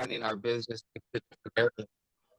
in our business.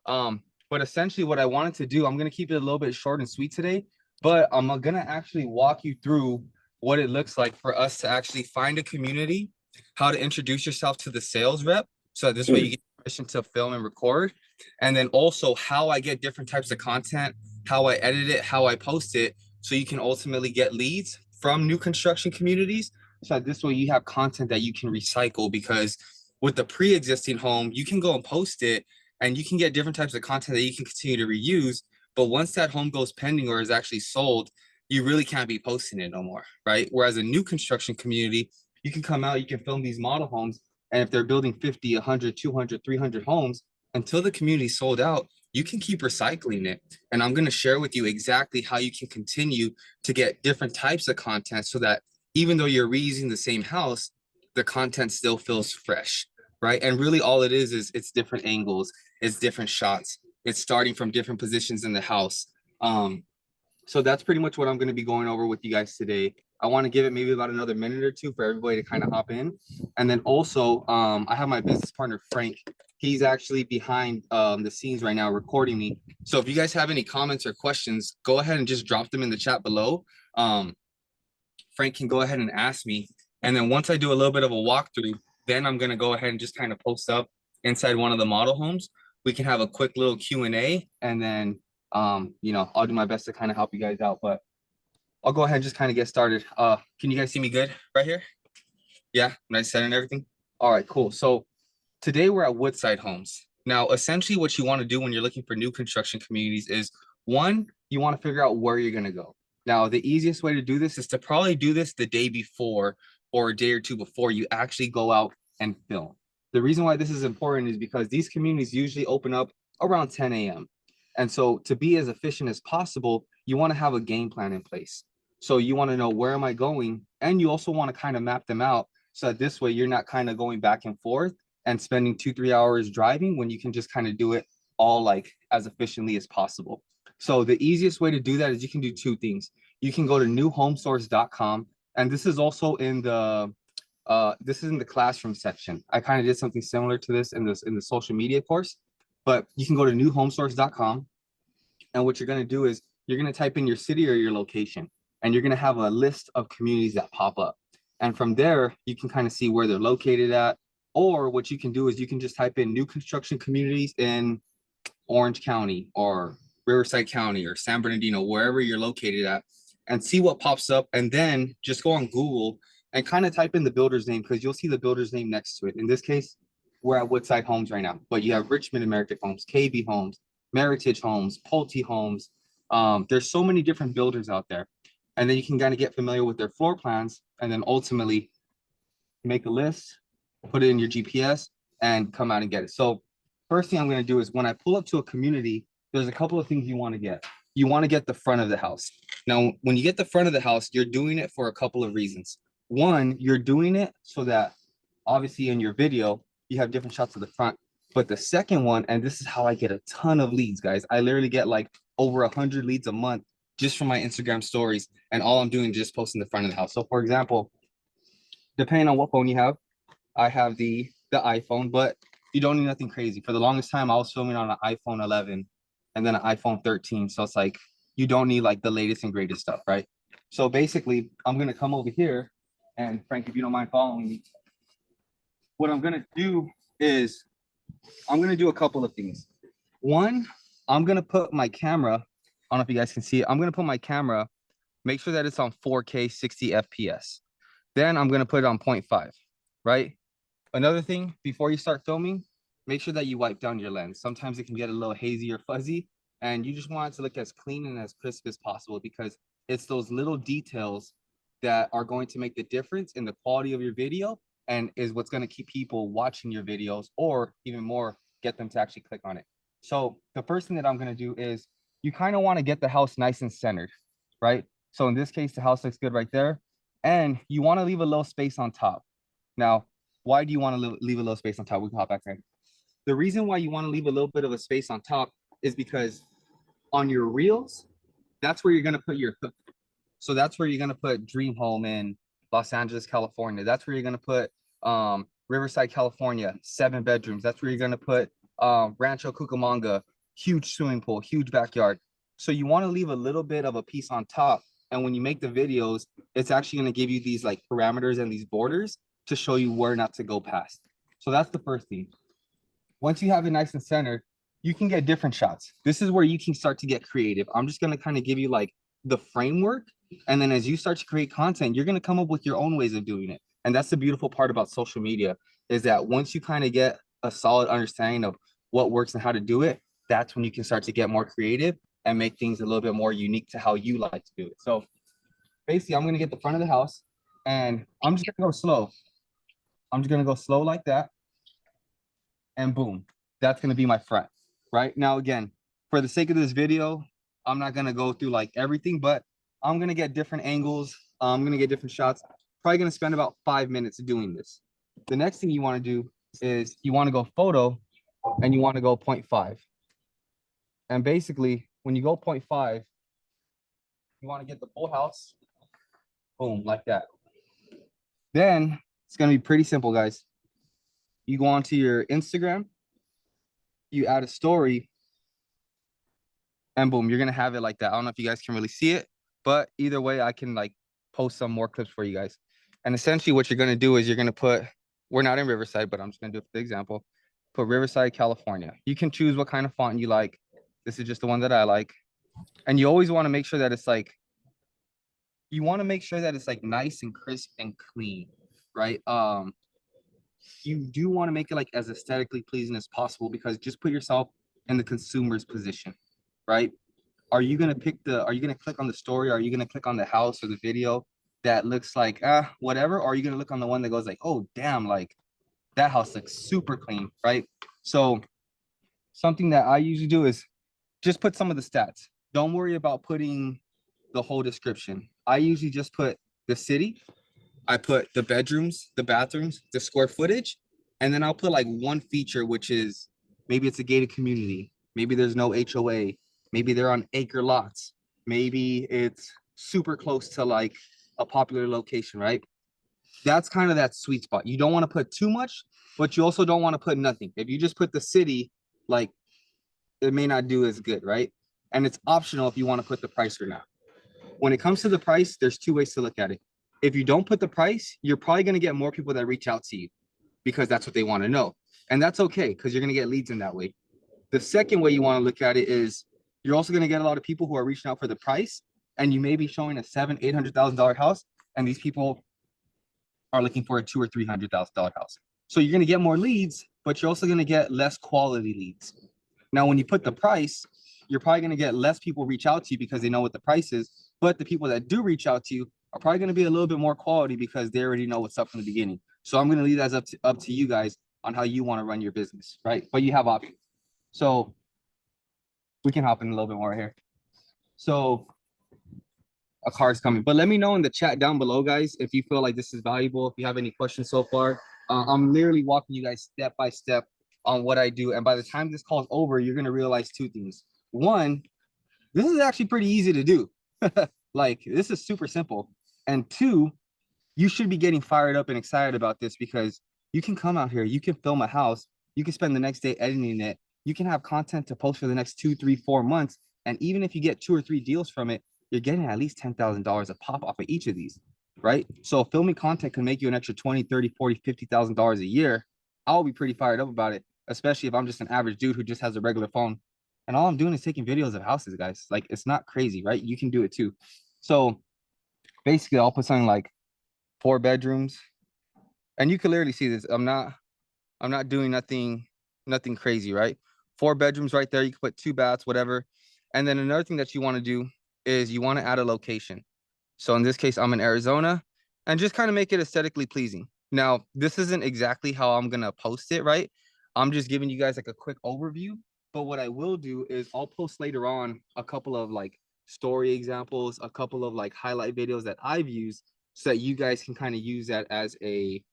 But essentially what I wanted to do, I'm gonna keep it a little bit short and sweet today, but I'm gonna actually walk you through what it looks like for us to actually find a community, how to introduce yourself to the sales rep. So that this way you Mm. get permission to film and record. And then also how I get different types of content, how I edit it, how I post it, so you can ultimately get leads from new construction communities. So that this way you have content that you can recycle because with the pre-existing home, you can go and post it and you can get different types of content that you can continue to reuse. But once that home goes pending or is actually sold, you really can't be posting it no more, right? Whereas a new construction community, you can come out, you can film these model homes, and if they're building 50, 100, 200, 300 homes, until the community sold out, you can keep recycling it. And I'm going to share with you exactly how you can continue to get different types of content so that even though you're reusing the same house, the content still feels fresh, right? And really all it is it's different angles, it's different shots, it's starting from different positions in the house. So that's pretty much what I'm going to be going over with you guys today. I want to give it maybe about another minute or two for everybody to kind of hop in. And then also, I have my business partner, Frank. He's actually behind the scenes right now recording me. So if you guys have any comments or questions, go ahead and just drop them in the chat below. Frank can go ahead and ask me. And then once I do a little bit of a walkthrough, then I'm going to go ahead and just kind of post up inside one of the model homes. We can have a quick little Q&A, and then I'll do my best to kind of help you guys out, but I'll go ahead and just kind of get started. Can you guys see me good right here? Yeah, nice set and everything. All right, cool. So today we're at Woodside Homes. Now, essentially what you want to do when you're looking for new construction communities is one, you want to figure out where you're going to go. Now, the easiest way to do this is to probably do this the day before or a day or two before you actually go out and film. The reason why this is important is because these communities usually open up around 10 a.m. And so to be as efficient as possible, you want to have a game plan in place. So you want to know, where am I going? And you also want to kind of map them out so that this way you're not kind of going back and forth and spending 2-3 hours driving when you can just kind of do it all like as efficiently as possible. So the easiest way to do that is you can do two things. You can go to newhomesource.com, and this is also in the classroom section. I kind of did something similar to this in the social media course, but you can go to newhomesource.com, and what you're going to do is you're going to type in your city or your location, and you're going to have a list of communities that pop up. And from there, you can kind of see where they're located at. Or what you can do is you can just type in new construction communities in Orange County or Riverside County or San Bernardino, wherever you're located at, and see what pops up. And then just go on Google and kind of type in the builder's name, because you'll see the builder's name next to it. In this case, we're at Woodside Homes right now, but you have Richmond American Homes, KB Homes, Meritage Homes, Pulte Homes. There's so many different builders out there. And then you can kind of get familiar with their floor plans and then ultimately make a list, put it in your GPS, and come out and get it. So first thing I'm going to do is when I pull up to a community, there's a couple of things you want to get. You want to get the front of the house. Now, when you get the front of the house, you're doing it for a couple of reasons. One, you're doing it so that obviously in your video, you have different shots of the front. But the second one, and this is how I get a ton of leads, guys. I literally get like over 100 leads a month just from my Instagram stories. And all I'm doing is just posting the front of the house. So for example, depending on what phone you have, I have the iPhone, but you don't need nothing crazy. For the longest time, I was filming on an iPhone 11 and then an iPhone 13. So it's like, you don't need like the latest and greatest stuff, right? So basically, I'm going to come over here, and Frank, if you don't mind following me, what I'm going to do is I'm going to do a couple of things. One, I'm going to put my camera, I don't know if you guys can see it. I'm going to put my camera, make sure that it's on 4K 60 FPS. Then I'm going to put it on 0.5, right? Another thing, before you start filming, make sure that you wipe down your lens. Sometimes it can get a little hazy or fuzzy, and you just want it to look as clean and as crisp as possible, because it's those little details that are going to make the difference in the quality of your video and is what's going to keep people watching your videos, or even more, get them to actually click on it. So the first thing that I'm going to do is you kind of want to get the house nice and centered, right? So in this case, the house looks good right there, and you want to leave a little space on top. Now, why do you want to leave a little space on top? We can hop back in. The reason why you want to leave a little bit of a space on top is because on your reels, that's where you're going to put your hook. So that's where you're going to put Dream Home in Los Angeles, California. That's where you're going to put Riverside, California, 7 bedrooms. That's where you're gonna put Rancho Cucamonga, huge swimming pool, huge backyard. So you want to leave a little bit of a piece on top. And when you make the videos, it's actually going to give you these like parameters and these borders to show you where not to go past. So that's the first thing. Once you have it nice and centered, you can get different shots. This is where you can start to get creative. I'm just going to kind of give you like the framework. And then as you start to create content, you're going to come up with your own ways of doing it. And that's the beautiful part about social media, is that once you kind of get a solid understanding of what works and how to do it, that's when you can start to get more creative and make things a little bit more unique to how you like to do it. So basically, I'm going to get the front of the house and I'm just going to go slow. I'm just going to go slow like that. And boom, that's going to be my front. Right now, again, for the sake of this video, I'm not going to go through like everything, but I'm going to get different angles. I'm going to get different shots. Probably going to spend about 5 minutes doing this. The next thing you want to do is you want to go photo and you want to go 0.5. And basically, when you go 0.5, you want to get the full house, boom, like that. Then it's going to be pretty simple, guys. You go onto your Instagram, you add a story, and boom, you're going to have it like that. I don't know if you guys can really see it, but either way, I can like post some more clips for you guys. And essentially what you're going to do is you're going to put, we're not in Riverside, but I'm just going to do it for the example, put Riverside, California. You can choose what kind of font you like. This is just the one that I like. And you always want to make sure that it's like, you want to make sure that it's like nice and crisp and clean, right? You do want to make it like as aesthetically pleasing as possible, because just put yourself in the consumer's position, right? Are you going to click on the story? Are you going to click on the house or the video that looks like, whatever? Or are you going to look on the one that goes like, oh, damn, like that house looks super clean, right? So something that I usually do is just put some of the stats. Don't worry about putting the whole description. I usually just put the city, I put the bedrooms, the bathrooms, the square footage, and then I'll put like one feature, which is maybe it's a gated community, maybe there's no HOA, maybe they're on acre lots, maybe it's super close to like a popular location, right? That's kind of that sweet spot. You don't want to put too much, but you also don't want to put nothing. If you just put the city, like it may not do as good, right? And it's optional if you want to put the price or not. When it comes to the price, there's 2 ways to look at it. If you don't put the price, you're probably going to get more people that reach out to you because that's what they want to know. And that's okay, because you're going to get leads in that way. The second way you want to look at it is you're also going to get a lot of people who are reaching out for the price, and you may be showing a $700,000-800,000 house, and these people are looking for a $200,000 or $300,000 house. So you're going to get more leads, but you're also going to get less quality leads. Now, when you put the price, you're probably going to get less people reach out to you because they know what the price is. But the people that do reach out to you are probably going to be a little bit more quality because they already know what's up from the beginning. So I'm going to leave that up to you guys on how you want to run your business, right? But you have options. So we can hop in a little bit more here. So a car is coming, but let me know in the chat down below, guys, if you feel like this is valuable, if you have any questions so far. I'm literally walking you guys step by step on what I do. And by the time this call is over, you're going to realize 2 things. One, this is actually pretty easy to do. Like, this is super simple. And 2, you should be getting fired up and excited about this, because you can come out here, you can film a house, you can spend the next day editing it, you can have content to post for the next 2, 3, 4 months. And even if you get 2 or 3 deals from it, you're getting at least $10,000 a pop off of each of these, right? So filming content can make you an extra $20,000, $30,000, $40,000, $50,000 a year. I'll be pretty fired up about it, especially if I'm just an average dude who just has a regular phone. And all I'm doing is taking videos of houses, guys. Like, it's not crazy, right? You can do it too. So basically, I'll put something like 4 bedrooms. And you can literally see this. I'm not doing nothing crazy, right? 4 bedrooms right there. You can put 2 baths, whatever. And then another thing that you want to do is you want to add a location. So in this case, I'm in Arizona, and just kind of make it aesthetically pleasing. Now, this isn't exactly how I'm going to post it, right? I'm just giving you guys like a quick overview. But what I will do is I'll post later on a couple of like story examples, a couple of like highlight videos that I've used, so that you guys can kind of use that as a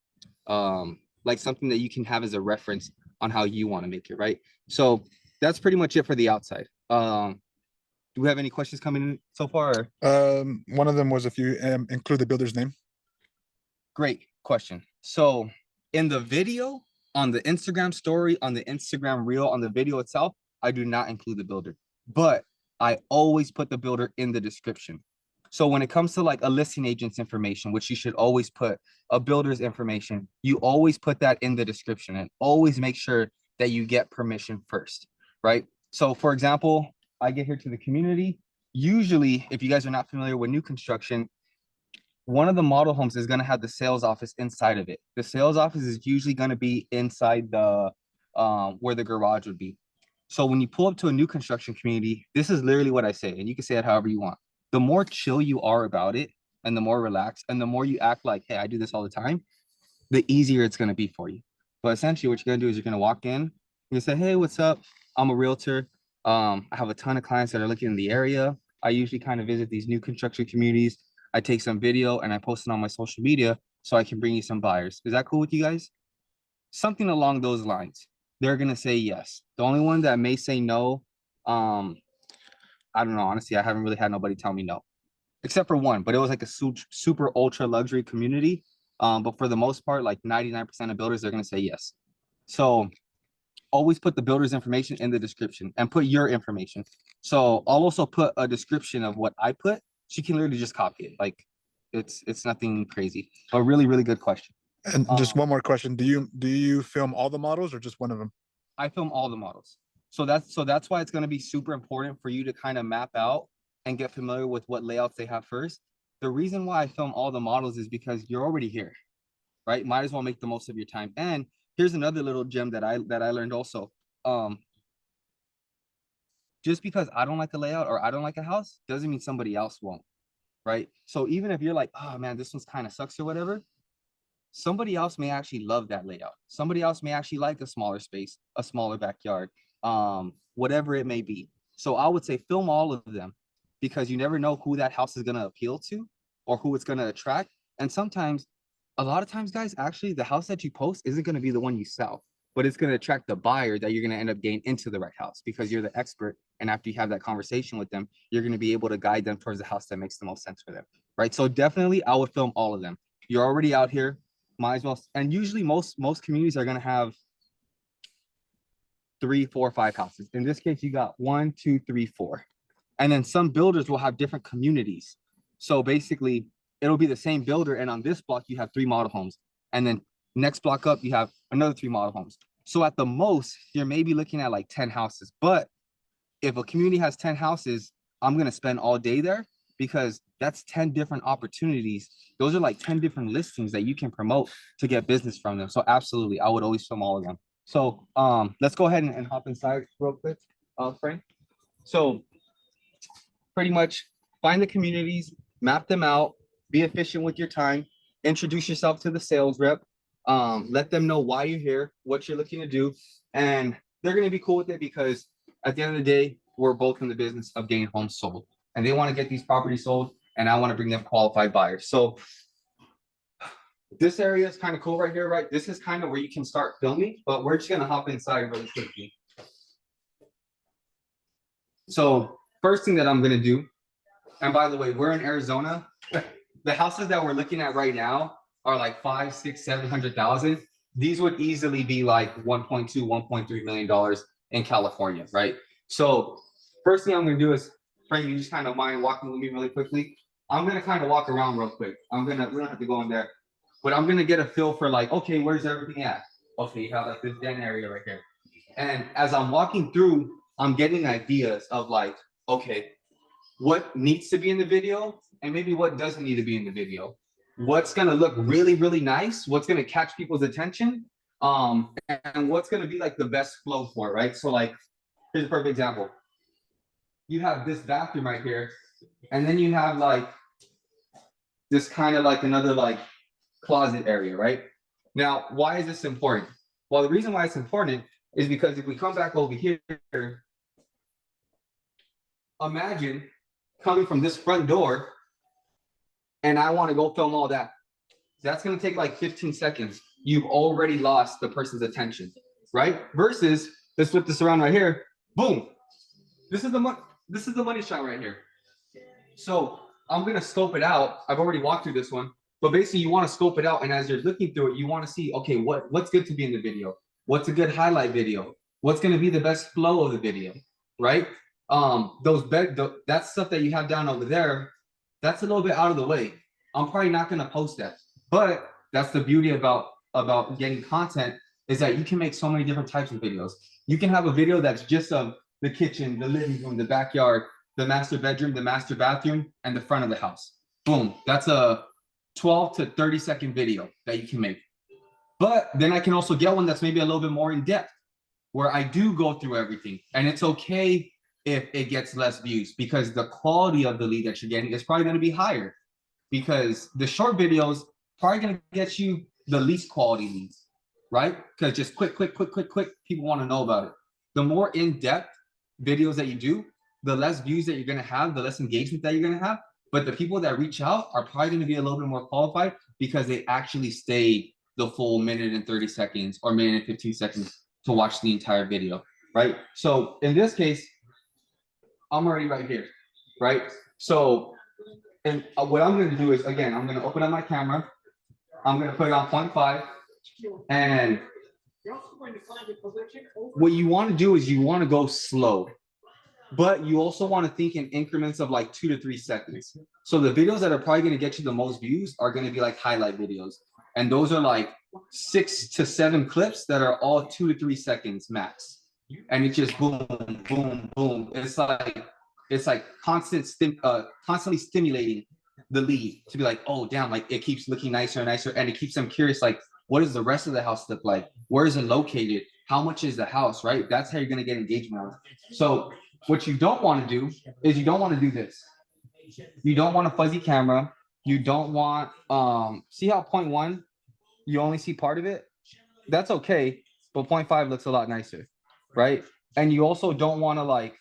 like something that you can have as a reference on how you want to make it, right? So that's pretty much it for the outside. Do we have any questions coming in so far? One of them was if you include the builder's name. Great question. So In the video, on the Instagram story, on the Instagram reel, on the video itself, I do not include the builder, but I always put the builder in the description. So when it comes to like a listing agent's information, which you should always put, a builder's information, you always put that in the description, and always make sure that you get permission first, right? So for example, I get here to the community. Usually, if you guys are not familiar with new construction, one of the model homes is going to have the sales office inside of it. The sales office is usually going to be inside the where the garage would be. So when you pull up to a new construction community, this is literally what I say, and you can say it however you want. The more chill you are about it, and the more relaxed, and the more you act like, hey, I do this all the time, the easier it's going to be for you. But essentially what you're going to do is you're going to walk in, you say, hey, what's up? I'm a realtor. I have a ton of clients that are looking in the area. I usually kind of visit these new construction communities. I take some video and I post it on my social media so I can bring you some buyers. Is that cool with you guys? Something along those lines. They're going to say yes. The only one that may say no, I don't know. Honestly, I haven't really had nobody tell me no, except for one, but it was like a super ultra luxury community. But for the most part, like 99% of builders, they're going to say yes. So always put the builder's information in the description and put your information. So I'll also put a description of what I put. So you can literally just copy it. Like it's nothing crazy. A really, really good question. And just one more question. Do you film all the models or just one of them? I film all the models. So that's why it's going to be super important for you to kind of map out and get familiar with what layouts they have first. The reason why I film all the models is because you're already here, right? Might as well make the most of your time. And here's another little gem that I learned also. Just because I don't like a layout or I don't like a house doesn't mean somebody else won't, right? So even if you're like, oh man, this one's kind of sucks or whatever, somebody else may actually love that layout. Somebody else may actually like a smaller space, a smaller backyard, whatever it may be. So I would say film all of them, because you never know who that house is going to appeal to or who it's going to attract. And sometimes, a lot of times, guys, actually the house that you post isn't going to be the one you sell, but it's going to attract the buyer that you're going to end up getting into the right house because you're the expert. And after you have that conversation with them, you're going to be able to guide them towards the house that makes the most sense for them, right? So definitely I would film all of them. You're already out here, might as well. And usually most communities are going to have 3, 4, 5 houses. In this case, you got 1, 2, 3, 4. And then some builders will have different communities. So basically it'll be the same builder. And on this block, you have 3 model homes. And then next block up, you have another 3 model homes. So at the most, you're maybe looking at like 10 houses. But if a community has 10 houses, I'm going to spend all day there, because that's 10 different opportunities. Those are like 10 different listings that you can promote to get business from them. So absolutely, I would always film all of them. So let's go ahead and hop inside real quick, Frank. So pretty much find the communities, map them out, be efficient with your time, introduce yourself to the sales rep, let them know why you're here, what you're looking to do, and they're going to be cool with it, because at the end of the day, we're both in the business of getting homes sold, and they want to get these properties sold, and I want to bring them qualified buyers. So this area is kind of cool right here, right? This is kind of where you can start filming, but we're just going to hop inside really quickly. So first thing that I'm going to do, and by the way, we're in Arizona. The houses that we're looking at right now are like 5, 6, 700,000. These would easily be like 1.2, 1.3 million dollars in California, right? So first thing I'm going to do is, Frank, you just kind of mind walking with me really quickly. I'm going to kind of walk around real quick. We don't have to go in there, but I'm going to get a feel for like, okay, where's everything at? Okay, you have like this den area right here. And as I'm walking through, I'm getting ideas of like, okay, what needs to be in the video and maybe what doesn't need to be in the video. What's going to look really, really nice? What's going to catch people's attention? And what's going to be like the best flow for it, right? So like, here's a perfect example. You have this bathroom right here, and then you have like this kind of like another like closet area, right? Now, why is this important? Well, the reason why it's important is because if we come back over here, imagine coming from this front door and I want to go film all that. That's going to take like 15 seconds. You've already lost the person's attention, right? Versus, let's flip this around right here. Boom. This is the money shot right here. So I'm going to scope it out. I've already walked through this one. But basically, you want to scope it out, and as you're looking through it, you want to see, okay, what's good to be in the video? What's a good highlight video? What's going to be the best flow of the video, right? That stuff that you have down over there, that's a little bit out of the way. I'm probably not going to post that, but that's the beauty about getting content, is that you can make so many different types of videos. You can have a video that's just of the kitchen, the living room, the backyard, the master bedroom, the master bathroom, and the front of the house. Boom. That's a 12 to 30-second video that you can make. But then I can also get one that's maybe a little bit more in depth, where I do go through everything. And it's okay if it gets less views, because the quality of the lead that you're getting is probably going to be higher, because the short videos probably going to get you the least quality leads, right? Because just quick, people want to know about it. The more in-depth videos that you do, the less views that you're going to have, the less engagement that you're going to have. But the people that reach out are probably going to be a little bit more qualified, because they actually stayed the full minute and 30 seconds or minute and 15 seconds to watch the entire video, right? So in this case, I'm already right here, right? So, and what I'm going to do is, again, I'm going to open up my camera. I'm going to put it on 0.5. And what you want to do is you want to go slow, but you also want to think in increments of like 2 to 3 seconds. So the videos that are probably going to get you the most views are going to be like highlight videos. And those are like 6 to 7 clips that are all 2 to 3 seconds max. And it's just boom, boom, boom. It's like constantly stimulating the lead to be like, oh damn, like it keeps looking nicer and nicer, and it keeps them curious, like, what does the rest of the house look like? Where is it located? How much is the house, right? That's how you're gonna get engagement on it. So what you don't want to do is you don't want to do this. You don't want a fuzzy camera. You don't want, see how 0.1, you only see part of it? That's okay, but 0.5 looks a lot nicer, right? And you also don't want to like,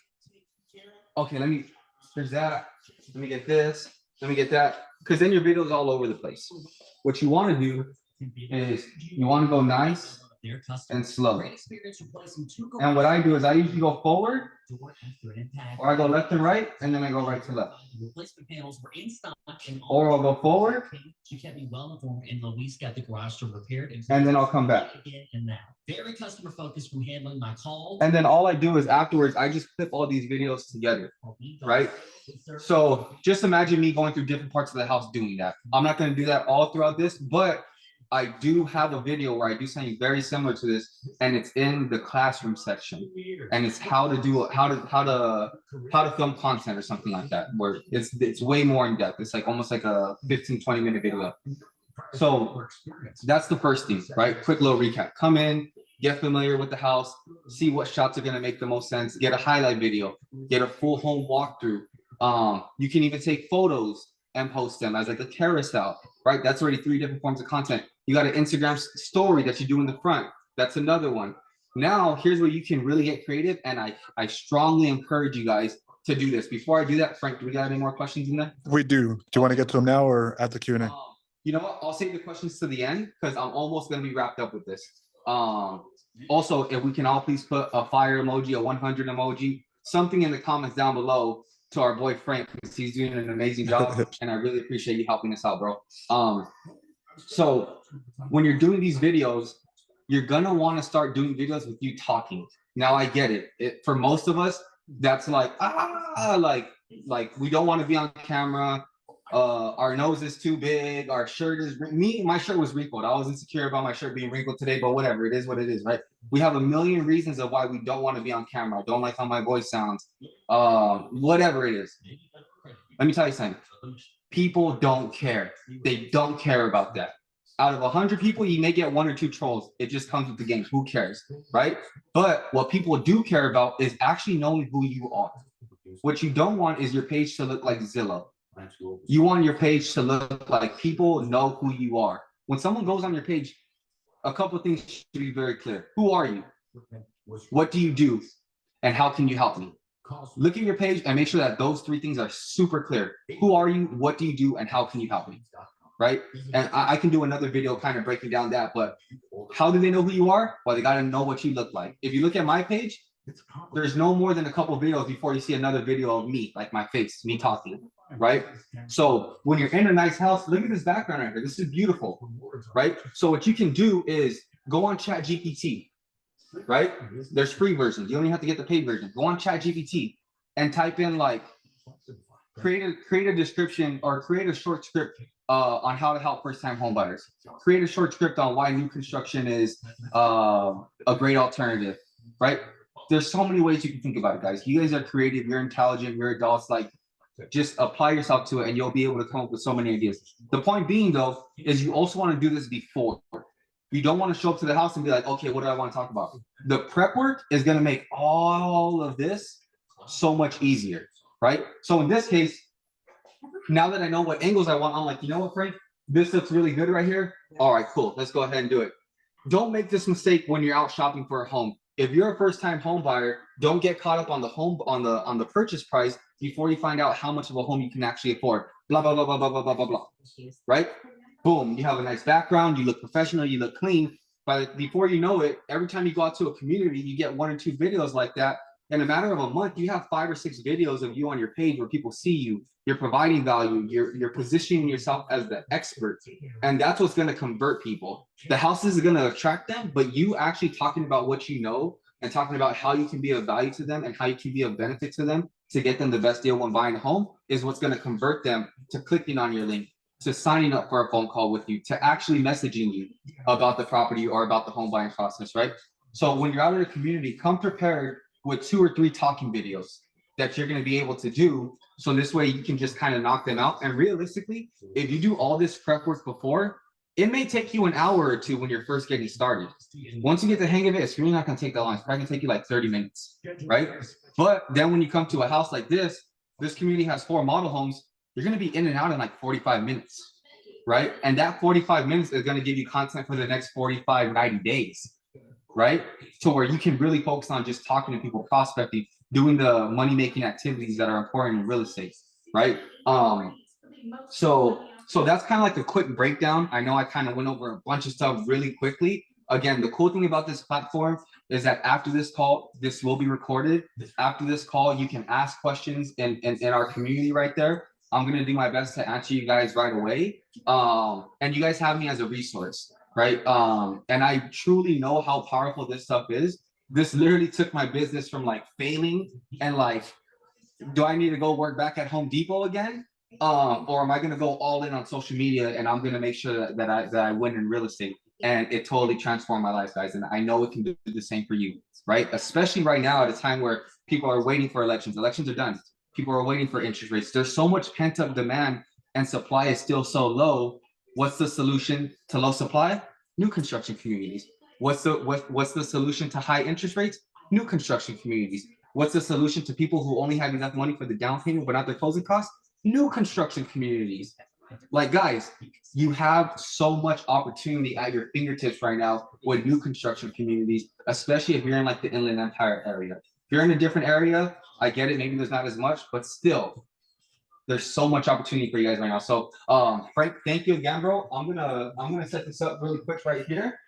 okay, there's that. Let me get this. Let me get that. Because then your video is all over the place. What you want to do is you want to go nice and slow. And what I do is I usually go forward, or I go left and right, and then I go right to left. Or I'll go forward, and then I'll come back. Very customer focused from handling my calls. And then all I do is afterwards, I just clip all these videos together, right? So just imagine me going through different parts of the house doing that. I'm not going to do that all throughout this, but I do have a video where I do something very similar to this, and it's in the classroom section, and it's how to film content or something like that, where it's way more in depth. It's like almost like a 15-20 minute video. So that's the first thing, right? Quick little recap. Come in, get familiar with the house, see what shots are going to make the most sense, get a highlight video, get a full home walkthrough. You can even take photos and post them as like a carousel, right? That's already 3 different forms of content. You got an Instagram story that you do in the front. That's another one. Now, here's where you can really get creative, and I strongly encourage you guys to do this. Before I do that, Frank, do we got any more questions in there? We do. Do you want to get to them now or at the Q&A? You know what? I'll save the questions to the end, because I'm almost going to be wrapped up with this. Also, if we can all please put a fire emoji, a 100 emoji, something in the comments down below to our boy Frank, because he's doing an amazing job, and I really appreciate you helping us out, bro. So when you're doing these videos, you're gonna want to start doing videos with you talking. Now I get it. For most of us, that's like like we don't want to be on camera. Our nose is too big. Our shirt is my shirt was wrinkled. I was insecure about my shirt being wrinkled today, but whatever, it is what it is, right? We have a million reasons of why we don't want to be on camera. I don't like how my voice sounds. Whatever it is. Let me tell you something. People don't care. They don't care about that. Out of 100 people, you may get 1 or 2 trolls. It just comes with the game. Who cares, right? But what people do care about is actually knowing who you are. What you don't want is your page to look like Zillow. You want your page to look like people know who you are. When someone goes on your page, a couple of things should be very clear. Who are you? What do you do? And how can you help me? Look at your page and make sure that those 3 things are super clear. Who are you? What do you do? And how can you help me? Right? And I can do another video kind of breaking down that, but how do they know who you are? Well, they got to know what you look like. If you look at my page, there's no more than a couple of videos before you see another video of me, like my face, me talking. right? So when you're in a nice house, look at this background right here. This is beautiful, right? So what you can do is go on Chat GPT, right? There's free versions. You don't even have to get the paid version. Go on Chat GPT and type in like create a description or create a short script on how to help first-time home buyers. Create a short script on why new construction is a great alternative, right? There's so many ways you can think about it, guys. You guys are creative, you're intelligent, you're adults. Like, just apply yourself to it and you'll be able to come up with so many ideas. The point being, though, is you also want to do this before. You don't want to show up to the house and be like, okay, what do I want to talk about? The prep work is going to make all of this so much easier, right? So in this case, now that I know what angles I want, I'm like, you know what, Frank? This looks really good right here. All right, cool. Let's go ahead and do it. Don't make this mistake when you're out shopping for a home. If you're a first-time home buyer, don't get caught up on the purchase price before you find out how much of a home you can actually afford. Blah blah blah blah blah blah blah blah blah. Right? Boom. You have a nice background. You look professional. You look clean. But before you know it, every time you go out to a community, you get 1 or 2 videos like that. In a matter of a month, you have 5 or 6 videos of you on your page where people see you. You're providing value. You're positioning yourself as the expert, and that's what's going to convert people. The houses are going to attract them, but you actually talking about what you know and talking about how you can be of value to them and how you can be of benefit to them to get them the best deal when buying a home is what's going to convert them to clicking on your link, to signing up for a phone call with you, to actually messaging you about the property or about the home buying process, right? So when you're out in the community, come prepared with 2 or 3 talking videos that you're going to be able to do. So this way you can just kind of knock them out. And realistically, if you do all this prep work before, it may take you an hour or 2 when you're first getting started. Once you get the hang of it, it's really not going to take that long. It's probably going to take you like 30 minutes, right? But then when you come to a house like this community has 4 model homes, you're going to be in and out in like 45 minutes, right? And that 45 minutes is going to give you content for the next 45, 90 days, right? So where you can really focus on just talking to people, prospecting, doing the money-making activities that are important in real estate, right? So that's kind of like a quick breakdown. I know I kind of went over a bunch of stuff really quickly. Again, the cool thing about this platform is that after this call, this will be recorded. After this call, you can ask questions in our community right there. I'm going to do my best to answer you guys right away. And you guys have me as a resource, right? And I truly know how powerful this stuff is. This literally took my business from like failing and like, do I need to go work back at Home Depot again? Or am I going to go all in on social media and I'm going to make sure that I win in real estate? And it totally transformed my life, guys. And I know it can do the same for you, right? Especially right now at a time where people are waiting for elections. Elections are done. People are waiting for interest rates. There's so much pent up demand and supply is still so low. What's the solution to low supply? New construction communities. What's the solution to high interest rates? New construction communities. What's the solution to people who only have enough money for the down payment but not the closing costs? New construction communities. Like, guys, you have so much opportunity at your fingertips right now with new construction communities, especially if you're in like the Inland Empire area. If you're in a different area, I get it, maybe there's not as much, but still there's so much opportunity for you guys right now. So Frank, thank you again, bro. I'm gonna set this up really quick right here.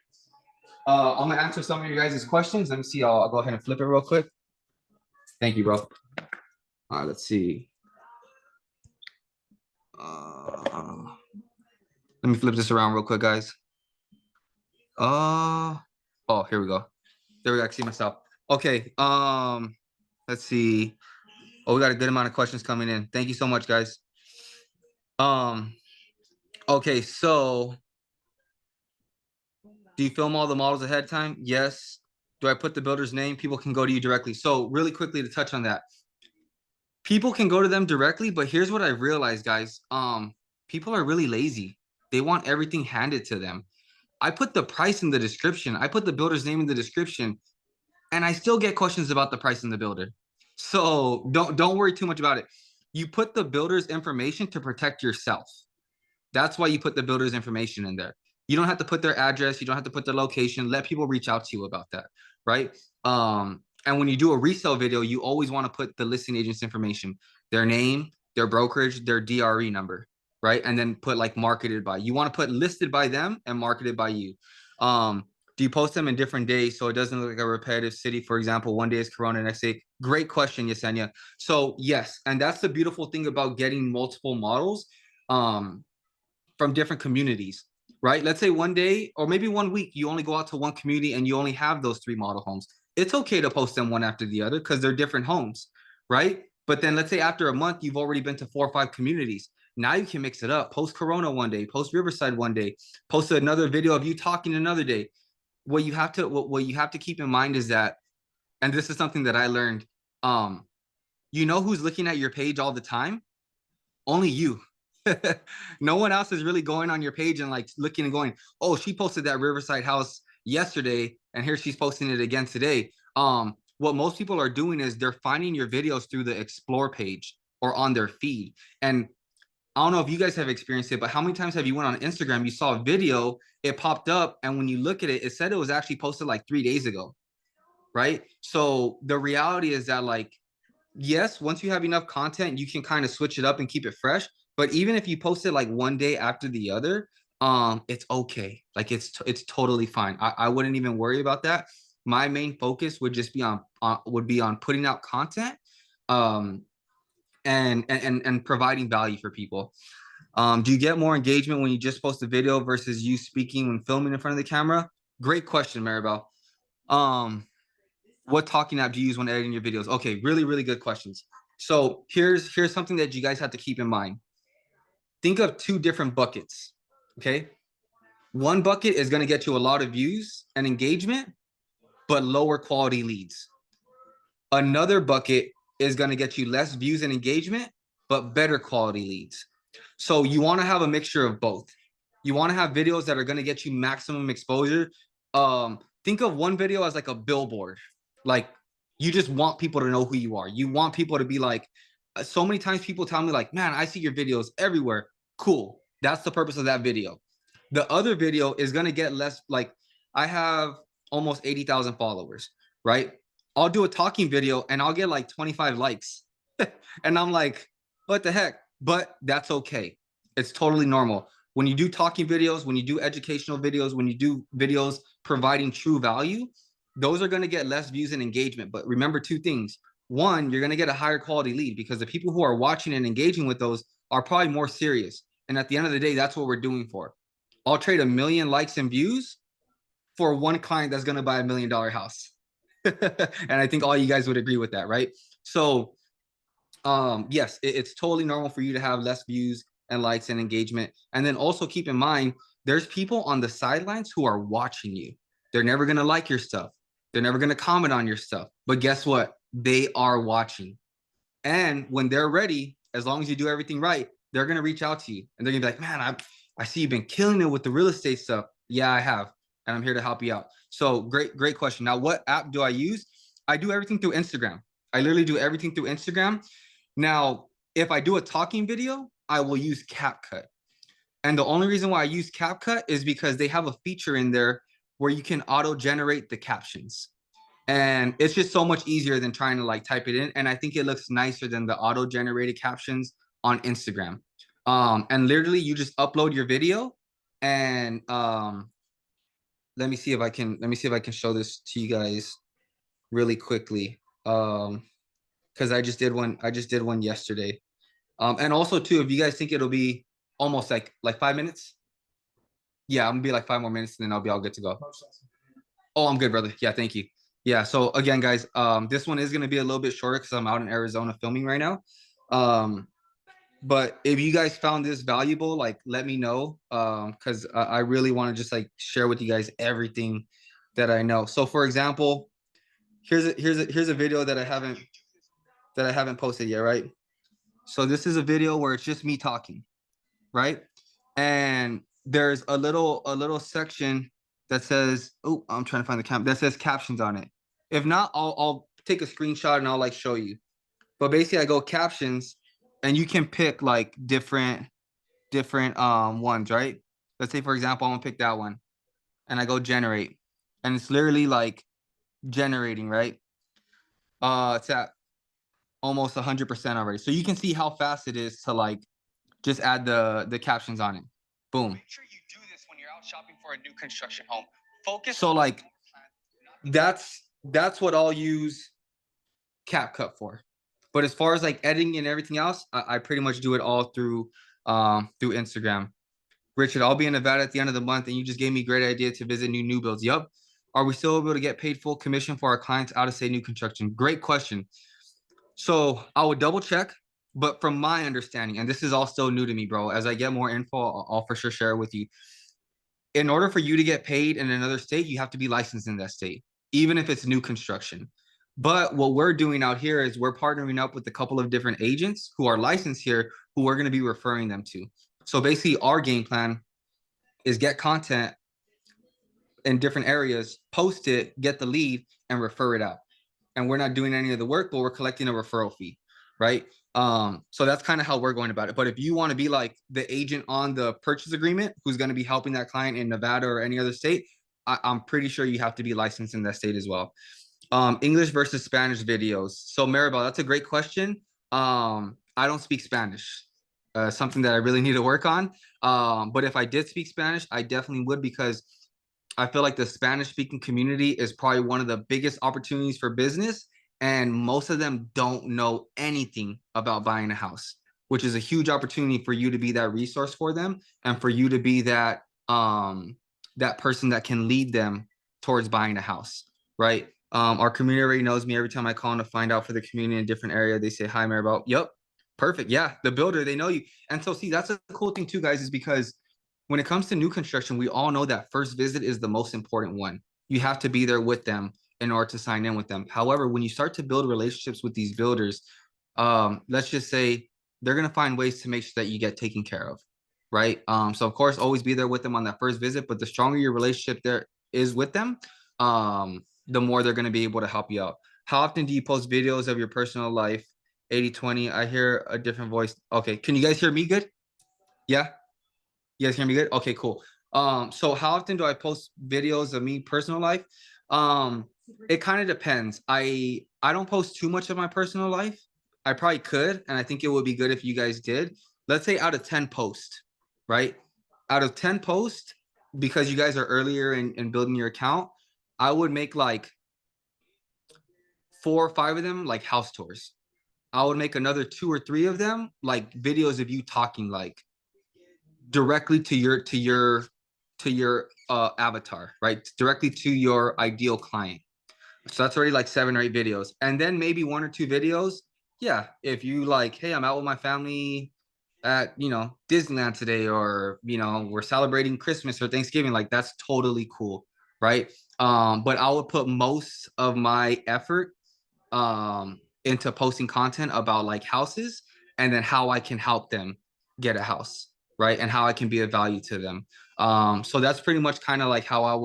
I'm gonna answer some of your guys' questions. Let me see. I'll go ahead and flip it real quick. Thank you, bro. All right, let's see. Let me flip this around real quick, guys. Oh, here we go. There we go. I see myself. Okay. Let's see. Oh, we got a good amount of questions coming in. Thank you so much, guys. Okay, so do you film all the models ahead of time? Yes. Do I put the builder's name? People can go to you directly. So really quickly to touch on that. People can go to them directly, but here's what I realized, guys. People are really lazy. They want everything handed to them. I put the price in the description. I put the builder's name in the description, and I still get questions about the price in the builder. So don't worry too much about it. You put the builder's information to protect yourself. That's why you put the builder's information in there. You don't have to put their address. You don't have to put their location. Let people reach out to you about that, right? And when you do a resale video, you always want to put the listing agent's information, their name, their brokerage, their DRE number, right? And then put like marketed by. You want to put listed by them and marketed by you. Do you post them in different days so it doesn't look like a repetitive city? For example, one day is Corona, next day. Great question, Yesenia. So yes, and that's the beautiful thing about getting multiple models from different communities, right? Let's say one day or maybe 1 week, you only go out to one community and you only have those 3 model homes. It's okay to post them one after the other because they're different homes, right? But then let's say after a month, you've already been to 4 or 5 communities. Now you can mix it up. Post Corona one day, post Riverside one day, post another video of you talking another day. What you have to keep in mind is that, and this is something that I learned, you know who's looking at your page all the time? Only you. No one else is really going on your page and like looking and going, oh, she posted that Riverside house yesterday and here she's posting it again today. What most people are doing is they're finding your videos through the explore page or on their feed. And I don't know if you guys have experienced it, but how many times have you went on Instagram, you saw a video, it popped up, and when you look at it, it said it was actually posted like 3 days ago, right? So the reality is that, like, yes, once you have enough content, you can kind of switch it up and keep it fresh. But even if you post it like one day after the other, it's okay. Like it's totally fine. I wouldn't even worry about that. My main focus would just be on putting out content, and providing value for people. Do you get more engagement when you just post a video versus you speaking when filming in front of the camera? Great question, Maribel. What talking app do you use when editing your videos? Okay, really, really good questions. So here's something that you guys have to keep in mind. Think of 2 different buckets, okay? One bucket is going to get you a lot of views and engagement, but lower quality leads. Another bucket is going to get you less views and engagement, but better quality leads. So you want to have a mixture of both. You want to have videos that are going to get you maximum exposure. Think of one video as like a billboard. Like you just want people to know who you are. You want people to be like, so many times people tell me like, man, I see your videos everywhere. Cool. That's the purpose of that video. The other video is going to get less, like I have almost 80,000 followers, right? I'll do a talking video and I'll get like 25 likes. And I'm like, what the heck? But that's okay. It's totally normal. When you do talking videos, when you do educational videos, when you do videos providing true value, those are going to get less views and engagement. But remember 2 things. One, you're going to get a higher quality lead because the people who are watching and engaging with those are probably more serious. And at the end of the day, that's what we're doing for. I'll trade 1 million likes and views for one client that's going to buy $1 million house. And I think all you guys would agree with that, right? So yes, it's totally normal for you to have less views and likes and engagement. And then also keep in mind, there's people on the sidelines who are watching you. They're never going to like your stuff. They're never going to comment on your stuff. But guess what? They are watching. And when they're ready, as long as you do everything right, they're going to reach out to you. And they're going to be like, man, I see you've been killing it with the real estate stuff. Yeah, I have. And I'm here to help you out. So great question. Now, what app do I use? I do everything through Instagram. I literally do everything through Instagram. Now, if I do a talking video, I will use CapCut. And the only reason why I use CapCut is because they have a feature in there where you can auto-generate the captions. And it's just so much easier than trying to like type it in. And I think it looks nicer than the auto-generated captions on Instagram. And literally you just upload your video and let me see if I can show this to you guys really quickly. Because I just did one yesterday. And also too, if you guys think it'll be almost like 5 minutes. Yeah, I'm gonna be like 5 more minutes and then I'll be all good to go. Oh, I'm good, brother. Yeah, thank you. Yeah, so again, guys, this one is gonna be a little bit shorter because I'm out in Arizona filming right now. But if you guys found this valuable, like let me know. Because I really want to just like share with you guys everything that I know. So for example, here's a video that I haven't posted yet, right? So this is a video where it's just me talking, right? And there's a little section that says, oh, I'm trying to find the that says captions on it. If not, I'll take a screenshot and I'll like show you. But basically I go captions and you can pick like different ones, right? Let's say for example, I'm gonna pick that one and I go generate and it's literally like generating, right? It's at almost 100% already. So you can see how fast it is to like just add the captions on it. Boom. Make sure you do this when you're out shopping for a new construction home. So like that's what I'll use CapCut for. But as far as like editing and everything else, I pretty much do it all through Instagram. Richard, I'll be in Nevada at the end of the month, and you just gave me a great idea to visit new builds. Yup. Are we still able to get paid full commission for our clients out of state new construction? Great question. So I would double check, but from my understanding, and this is all still new to me, bro, as I get more info, I'll for sure share it with you. In order for you to get paid in another state, you have to be licensed in that state, even if it's new construction. But what we're doing out here is we're partnering up with a couple of different agents who are licensed here, who we're going to be referring them to. So basically our game plan is get content in different areas, post it, get the lead, and refer it out. And we're not doing any of the work, but we're collecting a referral fee, right? So that's kind of how we're going about it. But if you want to be like the agent on the purchase agreement who's going to be helping that client in Nevada or any other state, I'm pretty sure you have to be licensed in that state as well. English versus Spanish videos. So Maribel, that's a great question. I don't speak Spanish. Something that I really need to work on. But if I did speak Spanish, I definitely would, because I feel like the Spanish speaking community is probably one of the biggest opportunities for business. And most of them don't know anything about buying a house, which is a huge opportunity for you to be that resource for them, and for you to be that that person that can lead them towards buying a house, right? Our community already knows me. Every time I call in to find out for the community in a different area, they say, hi, Maribel. Yep. Perfect. Yeah. The builder, they know you. And so see, that's a cool thing too, guys, is because when it comes to new construction, we all know that first visit is the most important one. You have to be there with them in order to sign in with them. However, when you start to build relationships with these builders, let's just say they're going to find ways to make sure that you get taken care of, right? So of course, always be there with them on that first visit, but the stronger your relationship there is with them, the more they're going to be able to help you out. How often do you post videos of your personal life? 80-20. I hear a different voice. Okay. Can you guys hear me good? Yeah. You guys hear me good? Okay, cool. So how often do I post videos of me personal life? It kind of depends. I don't post too much of my personal life. I probably could, and I think it would be good if you guys did. Let's say out of 10 posts, right? Out of 10 posts, because you guys are earlier in building your account, I would make like 4 or 5 of them like house tours. I would make another 2 or 3 of them like videos of you talking like directly to your avatar, right? Directly to your ideal client. So that's already like 7 or 8 videos. And then maybe 1 or 2 videos. Yeah. If you like, hey, I'm out with my family at, Disneyland today, or, we're celebrating Christmas or Thanksgiving, like that's totally cool. Right. But I would put most of my effort into posting content about like houses, and then how I can help them get a house, right? And how I can be of value to them. So that's pretty much kind of like how I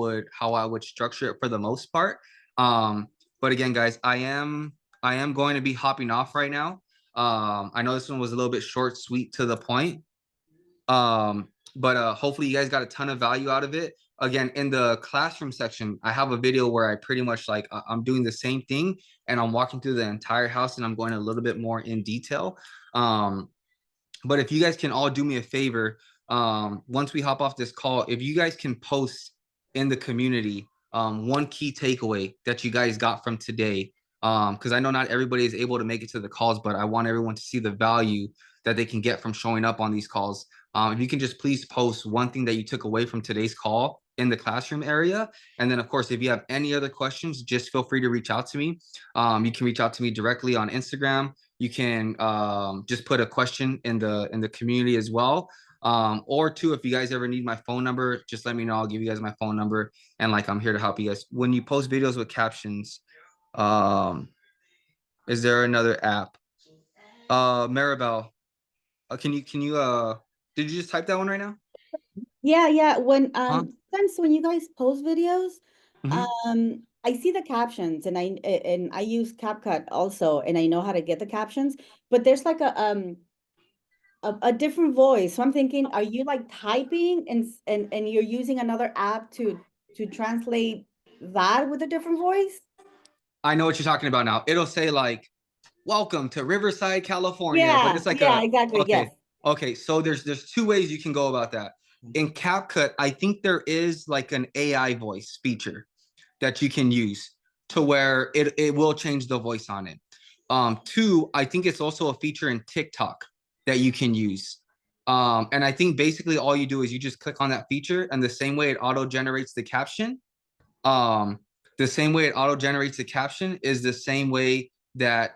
would structure it for the most part. But again, guys, I am going to be hopping off right now. I know this one was a little bit short, sweet, to the point. But hopefully you guys got a ton of value out of it. Again, in the classroom section, I have a video where I pretty much like I'm doing the same thing, and I'm walking through the entire house, and I'm going a little bit more in detail. But if you guys can all do me a favor, once we hop off this call, if you guys can post in the community one key takeaway that you guys got from today, because I know not everybody is able to make it to the calls, but I want everyone to see the value that they can get from showing up on these calls. If you can just please post one thing that you took away from today's call in the classroom area. And then of course, if you have any other questions, just feel free to reach out to me. You can reach out to me directly on Instagram. You can just put a question in the community as well. Or two, if you guys ever need my phone number, just let me know. I'll give you guys my phone number, and like I'm here to help you guys. When you post videos with captions, is there another app? Maribel, can you did you just type that one right now? Yeah. When Huh? sometimes when you guys post videos, Mhm. I see the captions, and I use CapCut also, and I know how to get the captions, but there's like a different voice. So I'm thinking, are you like typing and you're using another app to translate that with a different voice? I know what you're talking about now. It'll say like, welcome to Riverside, California, but it's like Yeah, exactly. Yes. okay. So there's 2 ways you can go about that. in CapCut, I think there is like an AI voice feature that you can use to where it will change the voice on it. Two, I think it's also a feature in TikTok that you can use. And I think basically all you do is you just click on that feature, and the same way it auto generates the caption, the same way it auto generates the caption is the same way that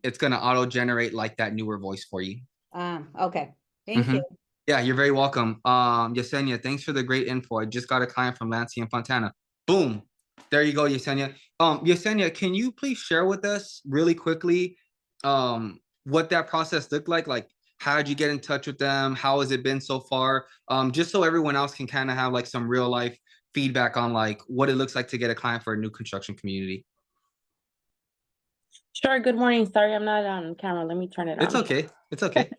it's gonna auto generate like that newer voice for you. Okay. Thank Mhm. you. Yeah, you're very welcome. Yesenia, thanks for the great info. I just got a client from Lansing and Fontana. Boom. There you go, Yesenia. Yesenia, can you please share with us really quickly what that process looked like? Like, how did you get in touch with them? How has it been so far? Just so everyone else can kind of have like some real life feedback on like what it looks like to get a client for a new construction community. Sure. Good morning. Sorry, I'm not on camera. Let me turn it It's on. okay. It's okay.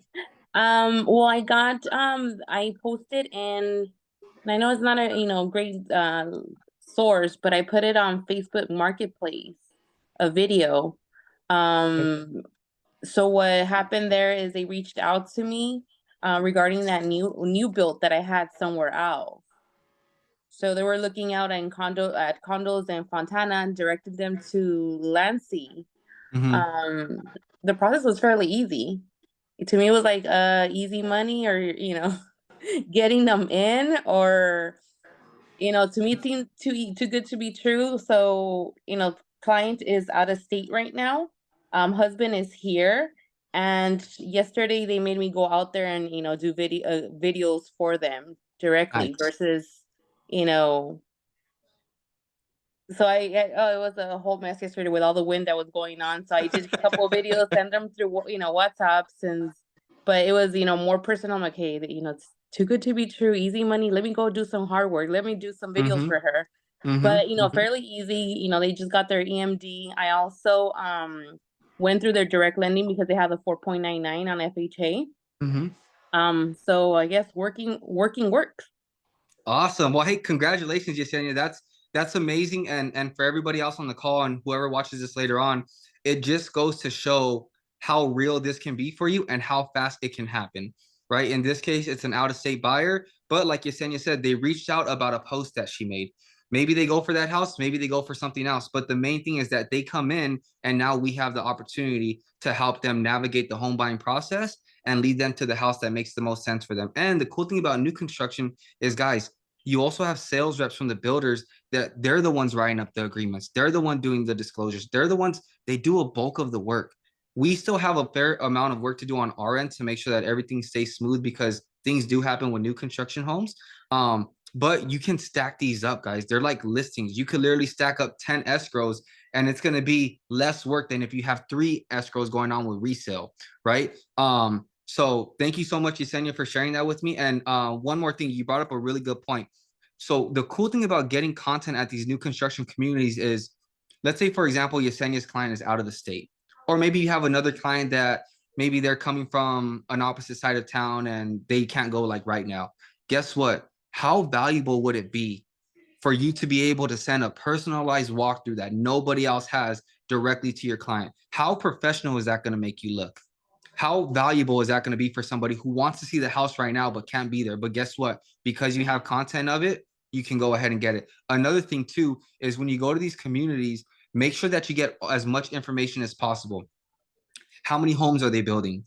Well, I got I posted in, and I know it's not a great source, but I put it on Facebook Marketplace, a video. So what happened there is they reached out to me regarding that new build that I had somewhere else. So they were looking out at condos in Fontana and directed them to Lansing. Mhm. The process was fairly easy. To me, it was like easy money, or getting them in, or to me it seemed too good to be true. So client is out of state right now. Husband is here, and yesterday they made me go out there and do videos for them directly Nice. versus you know so oh, it was a whole mess yesterday with all the wind that was going on. So I did a couple of videos, send them through WhatsApps, but it was more personal. I'm like, hey, it's too good to be true, easy money. Let me go do some hard work. Let me do some videos Mhm. for her. Mhm. But Mhm. fairly easy. They just got their EMD. I also went through their direct lending because they have a 4.99 on FHA. Mhm. So I guess working works. Awesome. Well, hey, congratulations, Yesenia. That's amazing. And for everybody else on the call and whoever watches this later on, it just goes to show how real this can be for you and how fast it can happen. Right. In this case, it's an out-of-state buyer, but like Yesenia said, they reached out about a post that she made. Maybe they go for that house, maybe they go for something else. But the main thing is that they come in and now we have the opportunity to help them navigate the home buying process and lead them to the house that makes the most sense for them. And the cool thing about new construction is, guys, you also have sales reps from the builders that they're the ones writing up the agreements. They're the one doing the disclosures. They're the ones, they do a bulk of the work. We still have a fair amount of work to do on our end to make sure that everything stays smooth because things do happen with new construction homes. But you can stack these up, guys. They're like listings. You could literally stack up 10 escrows and it's going to be less work than if you have 3 escrows going on with resale, right? So thank you so much, Yesenia, for sharing that with me. And one more thing, you brought up a really good point. So the cool thing about getting content at these new construction communities is, let's say, for example, Yesenia's client is out of the state, or maybe you have another client that maybe they're coming from an opposite side of town and they can't go like right now. Guess what? How valuable would it be for you to be able to send a personalized walkthrough that nobody else has directly to your client? How professional is that going to make you look? How valuable is that going to be for somebody who wants to see the house right now but can't be there? But guess what? Because you have content of it, you can go ahead and get it. Another thing too is when you go to these communities, make sure that you get as much information as possible. How many homes are they building?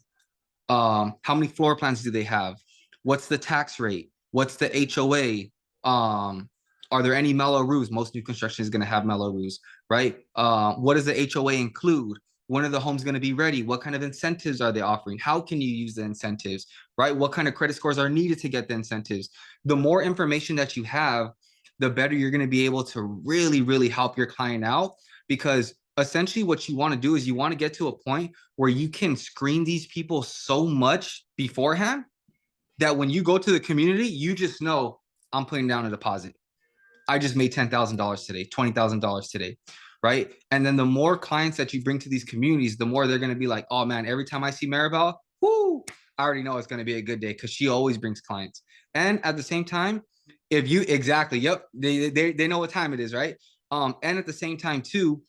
How many floor plans do they have? What's the tax rate? What's the HOA? Are there any mellow roofs? Most new construction is going to have mellow roofs, right? What does the HOA include? When are the homes going to be ready? What kind of incentives are they offering? How can you use the incentives, right? What kind of credit scores are needed to get the incentives? The more information that you have, the better you're going to be able to really, really help your client out, because essentially what you want to do is you want to get to a point where you can screen these people so much beforehand that when you go to the community, you just know, I'm putting down a deposit. I just made $10,000 today, $20,000 today, right? And then the more clients that you bring to these communities, the more they're going to be like, oh man, every time I see Maribel, whoo, I already know it's going to be a good day because she always brings clients. And at the same time, if you exactly, yep, they know what time it is, right? And at the same time too,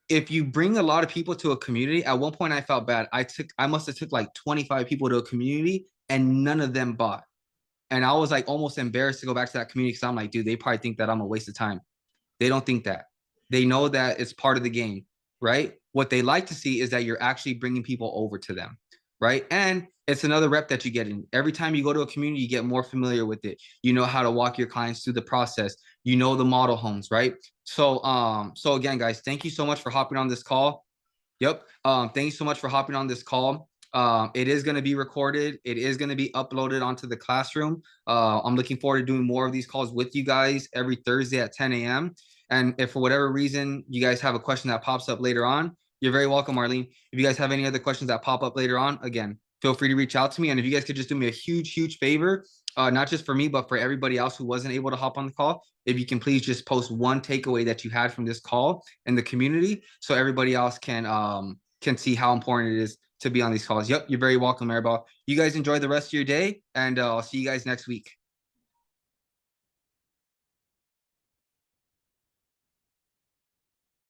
if you bring a lot of people to a community, at one point I felt bad. I must have took like 25 people to a community and none of them bought. And I was like almost embarrassed to go back to that community because I'm like, dude, they probably think that I'm a waste of time. They don't think that. They know that it's part of the game, right? What they like to see is that you're actually bringing people over to them, right? And it's another rep that you get in. Every time you go to a community, you get more familiar with it. You know how to walk your clients through the process. You know the model homes, right? So again, guys, thank you so much for hopping on this call. Yep. Thank you so much for hopping on this call. It is going to be recorded. It is going to be uploaded onto the classroom. I'm looking forward to doing more of these calls with you guys every Thursday at 10 a.m. And if for whatever reason you guys have a question that pops up later on, you're very welcome, Marlene. If you guys have any other questions that pop up later on, again, feel free to reach out to me. And if you guys could just do me a huge, huge favor, not just for me, but for everybody else who wasn't able to hop on the call, if you can please just post one takeaway that you had from this call in the community so everybody else can see how important it is to be on these calls. Yep, you're very welcome, Maribel. You guys enjoy the rest of your day, and I'll see you guys next week.